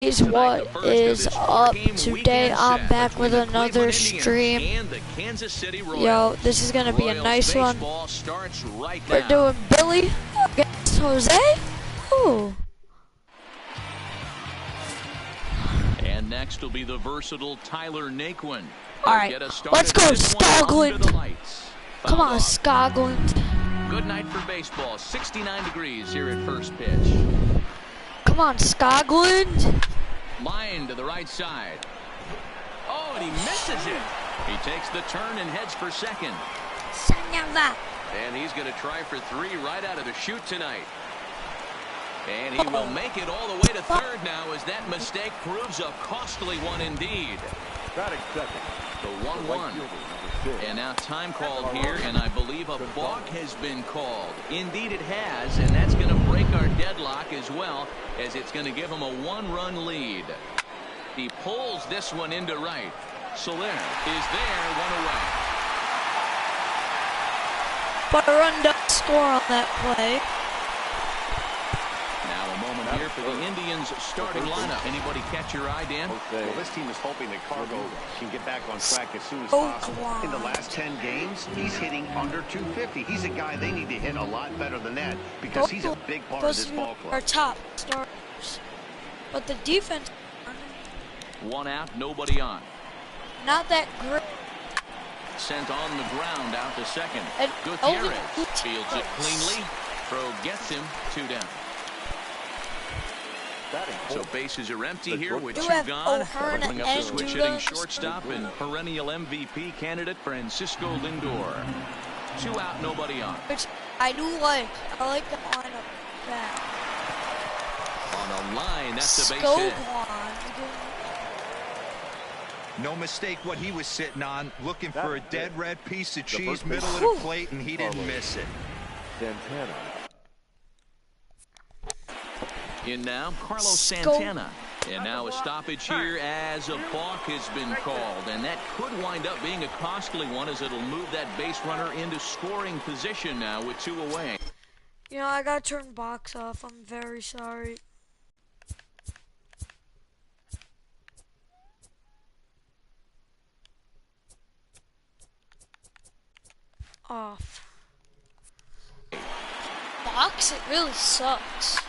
Is what is up today? I'm back with another stream. Yo, this is gonna be a nice one. We're doing Billy against Jose. Ooh. And next will be the versatile Tyler Naquin. Alright, let's go Skoglund. Come on, Skoglund. Good night for baseball. 69 degrees here at first pitch. Come on, Skoglund. Line to the right side. Oh, and he misses it. He takes the turn and heads for second. And he's going to try for three right out of the chute tonight. And he will make it all the way to third now as that mistake proves a costly one indeed. The 1-1. And now time called here, and I believe a balk has been called. Indeed it has, and that's going to break our deadlock as well, as it's going to give him a one-run lead. He pulls this one into right. Soler is there, one away. But a run does score on that play. Now a moment here for the Indians starting lineup. Anybody catch your eye, Dan? Well, this team is hoping that Cargo can get back on track as soon as possible. In the last 10 games, he's hitting under 250. He's a guy they need to hit a lot better than that because he's a big part of this ball club. Our top starters, but the defense. One out, nobody on. Not that great. Sent on the ground out to second. Gutierrez fields it cleanly. Throw gets him, two down. So bases are empty here with two gone. Bringing up the switch hitting shortstop and perennial MVP candidate Francisco Lindor. Two out, nobody on. Which I do like. I like the lineup back. On a line, that's the base hit. No mistake what he was sitting on, looking for a dead red piece of cheese middle of the plate, and he didn't miss it. Santana. In now, Carlos Santana. And now a stoppage here as a balk has been called. And that could wind up being a costly one as it'll move that base runner into scoring position now with two away. You know, I gotta turn box off. I'm very sorry. Off. Box, it really sucks.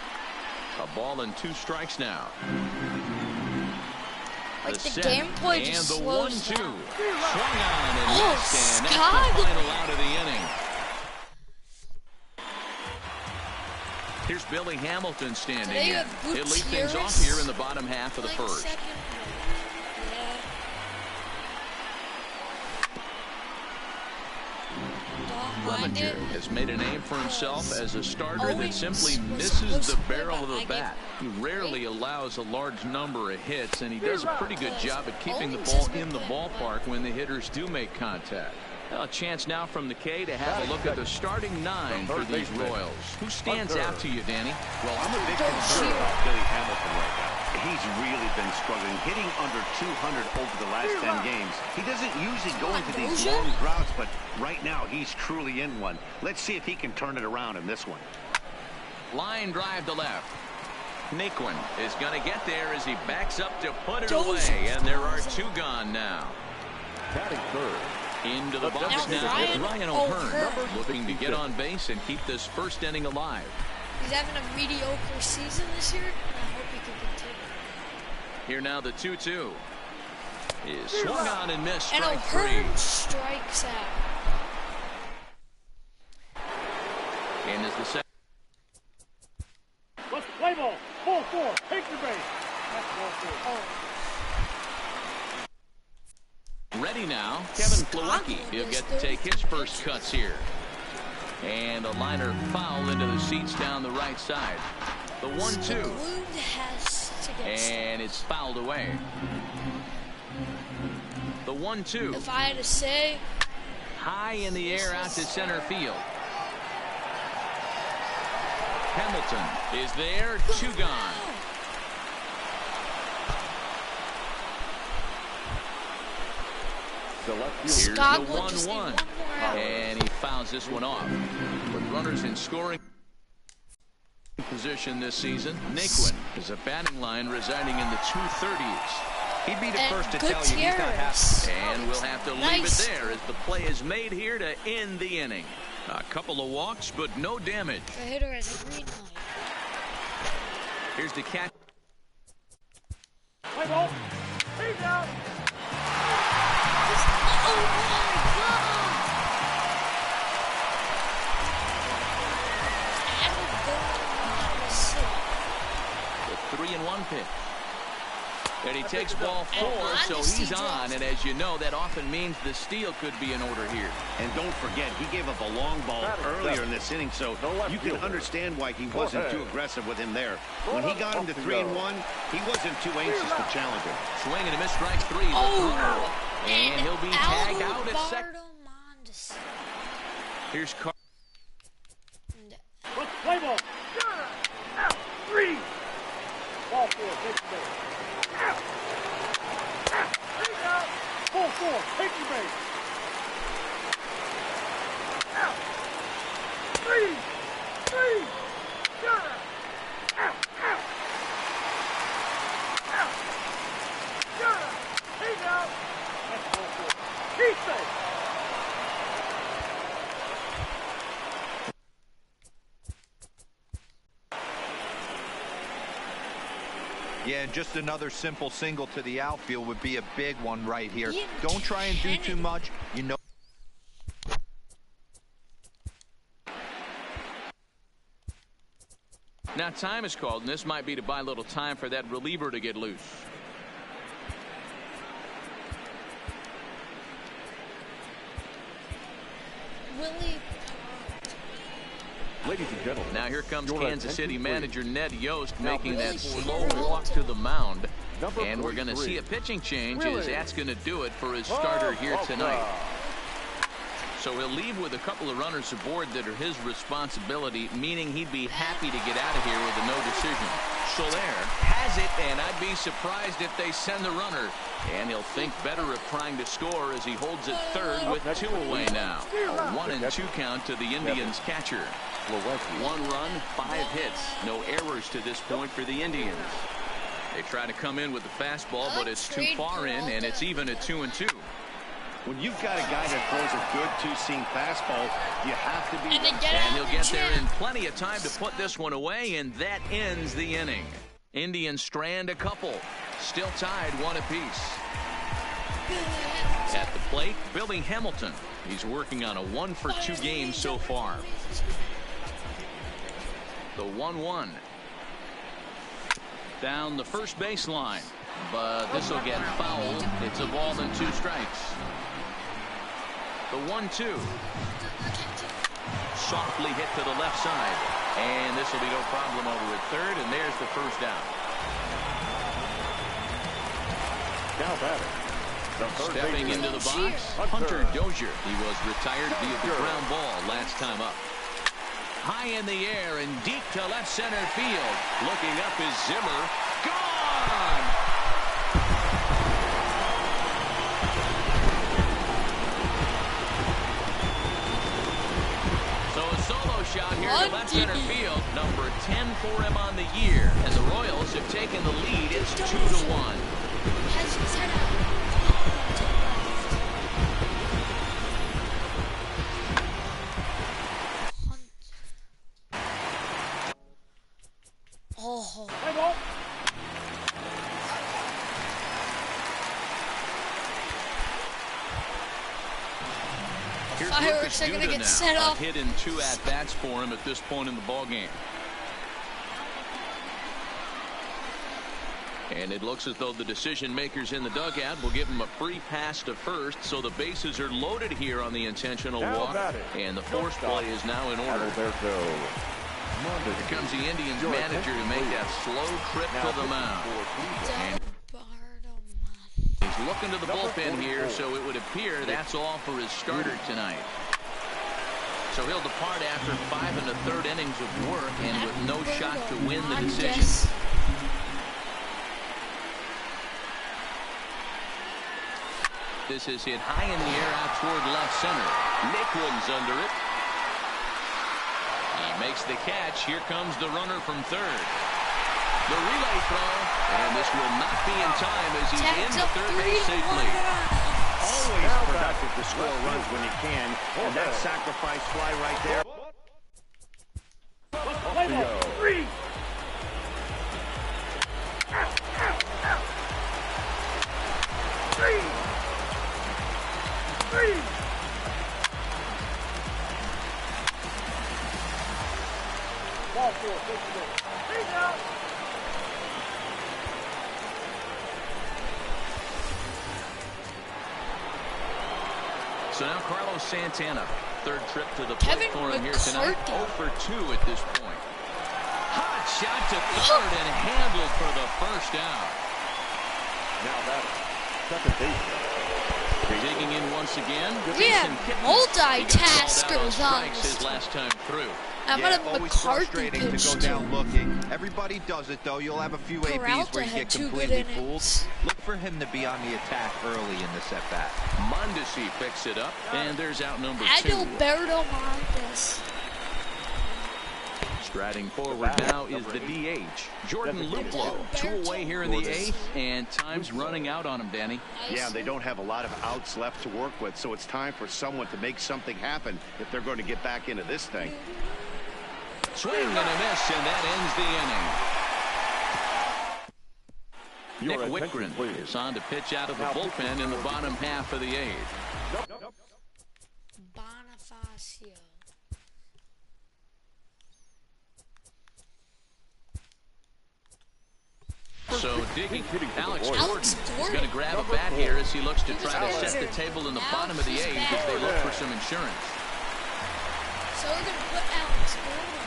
A ball and two strikes now. Like the gameplay just slows down. Swung on and missed, and that's the final out of the inning. Here's Billy Hamilton standing in. He'll lead things off here in the bottom half of the first. Clemenger has made a name for himself as a starter that simply misses the barrel of the bat. He rarely allows a large number of hits, and he does a pretty good job at keeping the ball in the ballpark when the hitters do make contact. Well, a chance now from the K to have a look at the starting nine for these Royals. Who stands out to you, Danny? Well, I'm a big concern about Billy Hamilton right now. He's really been struggling, hitting under 200 over the last 10 games. He doesn't usually go into these long droughts, but right now he's truly in one. Let's see if he can turn it around in this one. Line drive to left. Naquin is going to get there as he backs up to put it away, and there are two gone now. Batting third. Into the box now, Ryan O'Hearn looking to get on base and keep this first inning alive. He's having a mediocre season this year, and I hope he can continue. Here now the 2-2 is swung on and missed. And O'Hearn strikes out. And as the second. Let's play ball. Ball four. Take the base. That's ball four. Ready now, Kevin Plawecki. He'll get to take his first cuts here. And a liner foul into the seats down the right side. The 1-2. And it's fouled away. The 1-2. If I had to say. High in the air out to center field. Hamilton is there, two gone. Here's the 1-1, and he fouls this one off. With runners in scoring position this season. Naquin is a batting line residing in the 230s. He'd be the And first to tell you he's not Gutierrez. And we'll have to leave it there as the play is made here to end the inning. A couple of walks, but no damage. The hitter has a green light. Here's the catch. Play ball. He's out. Oh my God! The 3-1 pitch. And he takes ball 4, so he's on. And as you know, that often means the steal could be in order here. And don't forget, he gave up a long ball earlier in this inning, so you can understand why he wasn't too aggressive with him there. When he got him to 3-1, he wasn't too anxious to challenge him. Swing and a miss, strike 3. And he'll be tagged out at second. Here's Carr. Play ball. Out. 3. Ball 4. Take the base. Out. He's out. Ball 4. Take the base. Out. 3. 3. Out. Out. Out. He's out. That's ball 4. He's safe. Yeah, just another simple single to the outfield would be a big one right here. Yeah, Don't try and do too much. You know. Now time is called, and this might be to buy a little time for that reliever to get loose. Willie. Ladies and gentlemen, Now here comes your Kansas City attention, manager Ned Yost Now, making that Willie slow Sheehan. walk to the mound. Number And we're going to 43. see a pitching change Willie. as that's going to do it for his starter here Walker. tonight. So he'll leave with a couple of runners aboard that are his responsibility, meaning he'd be happy to get out of here with a no decision. Soler has it, and I'd be surprised if they send the runner. And he'll think better of trying to score as he holds it third with 2 away now. A 1-2 count to the Indians catcher. 1 run, 5 hits. No errors to this point for the Indians. They try to come in with the fastball, but it's too far in, and it's even at 2-2. When you've got a guy that throws a good two-seam fastball, you have to be. And he'll get there in plenty of time to put this one away, and that ends the inning. Indians strand a couple. Still tied 1 apiece. At the plate, Billy Hamilton. He's working on a 1-for-2 game so far. The 1-1. Down the first baseline. But this will get fouled. It's a ball and 2 strikes. The 1-2. Softly hit to the left side. And this will be no problem over at third. And there's the first out. Now batting. Stepping into the box, Hunter Dozier. He was retired via the ground ball last time up. High in the air and deep to left center field. Looking up is Zimmer. Gone! So a solo shot here to left center field. Number 10 for him on the year. And the Royals have taken the lead. It's 2-1. Has his head up. Oh. Play ball. Here's Fireworks Lucas are gonna Duda get now. set A off. hit in 2 at-bats for him at this point in the ballgame. And it looks as though the decision makers in the dugout will give him a free pass to first, so the bases are loaded here on the intentional Now walk. batting. And the force play is now in order. Alberto. Here comes the Indians manager to make that slow trip to the mound. And he's looking to the bullpen here, so it would appear that's all for his starter tonight. So he'll depart after 5 1/3 innings of work and with no shot to win the decision. This is hit high in the air out toward left center. Naquin's under it. He Makes the catch. Here comes the runner from third. The relay throw, and this will not be in time as he's into third base safely. Always productive to score runs when you can, and that sacrifice fly right there. Three. Three. Ball four, 50 minutes. Hey, now. So now Carlos Santana, third trip to the plate for him here tonight. 0 for 2 at this point. Hot shot to third and handled for the first out. Now that second baseman. Digging in once again. We have multitaskers on this. His last time through. I'm Yeah, gonna always McCarthy frustrating to pitch go down looking. Everybody does it though. You'll have a few ABs Peralta where you had get 2 good completely fooled. innings. Look for him to be on the attack early in this at bat. Mondesi picks it up, and there's out number 2. Adalberto Montes. Striding forward now is the DH, Jordan Luplow. 2 away here in the 8th, and time's running out on him, Danny. Yeah, they don't have a lot of outs left to work with, so it's time for someone to make something happen if they're going to get back into this thing. Swing and a miss, and that ends the inning. Nick Whitgren is on to pitch out of the bullpen in the bottom half of the 8th. Bonifacio. So digging, Alex Gordon is going to grab a bat here as he looks to try to set the table in the bottom of the 8th as they look for some insurance. So we're going to put Alex Gordon.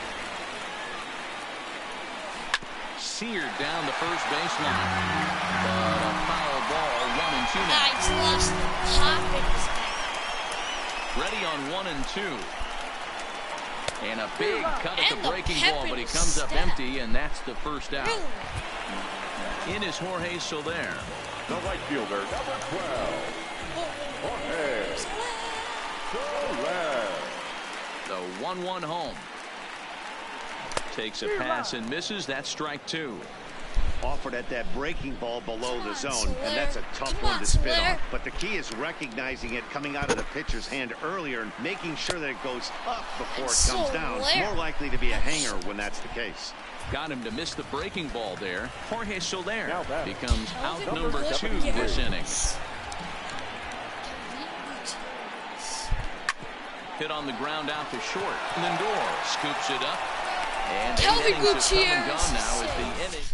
Seared down the first baseline. But a foul ball, 1 and 2 now. He's lost the pop in his back. Ready on 1 and 2. And a big cut at the breaking ball, but he comes up empty, and that's the first out. In is Jorge Soler. The right fielder, number 12. Jorge Soler. The 1-1 home. Takes a pass and misses. That's strike 2. Offered at that breaking ball below the zone, and that's a tough one to spit on. But the key is recognizing it coming out of the pitcher's hand earlier and making sure that it goes up before it comes down. More likely to be a hanger when that's the case. Got him to miss the breaking ball there. Jorge Soler becomes out number 2 this inning. Hit on the ground out to short. Lindor scoops it up. And Kelvin Gutierrez gone now as the inning.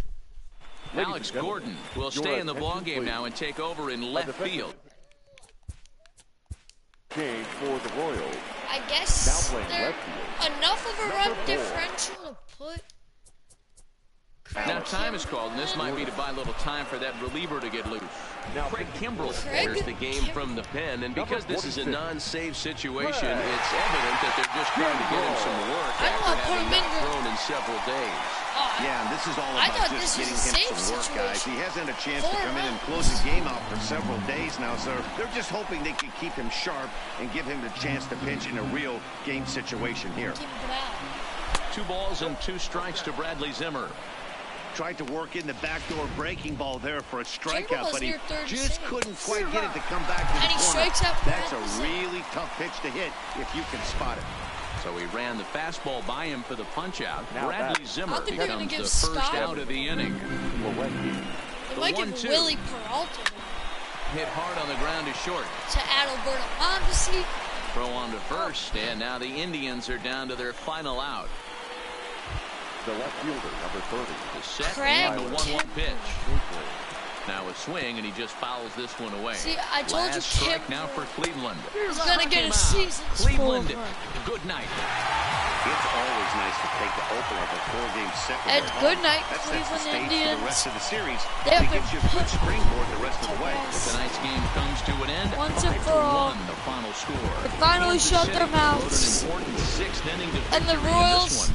Alex Gordon will stay in the ballgame now and take over in left field. Change for the Royals. I guess Now playing they're left field. enough of a run Number 4. differential to put. Now time is called, and this might be to buy a little time for that reliever to get loose. Craig Kimbrell enters the game from the pen, and because this is a non-save situation, it's evident that they're just trying to get him some work after having not thrown in several days. Yeah, and this is all about just getting him some work, guys. He hasn't had a chance to come in and close the game out for several days now, so they're just hoping they can keep him sharp and give him the chance to pitch in a real game situation here. 2 balls and 2 strikes to Bradley Zimmer. Tried to work in the backdoor breaking ball there for a strikeout, but he just couldn't quite get it to come back to the corner. That's a really tough pitch to hit if you can spot it. So he ran the fastball by him for the punch-out. Bradley Zimmer becomes the first out of the inning. They might give Willie Peralta hit hard on the ground to short. to Adalberto Mondesi. Throw on to first, and now the Indians are down to their final out. The left fielder, number 30. The set and the 1-1 pitch. Now a swing, and he just fouls this one away. See, I told you, strike now for Cleveland. He's gonna get a season. Cleveland, good night. It's always nice to take the opener of a 4-game set. And good night, That sets the Cleveland stage Indians. for the rest of the series. They have It been gives you a good springboard the rest of the way. Tonight's game comes to an end. Once and for all. 5-1, the final score. They finally shut their mouths. And the Royals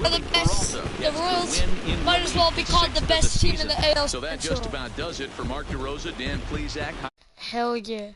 are the best. The Royals might as well be called the best team in the AL. So that just about does it for Mark DeRosa, Dan Plesac. Hell yeah.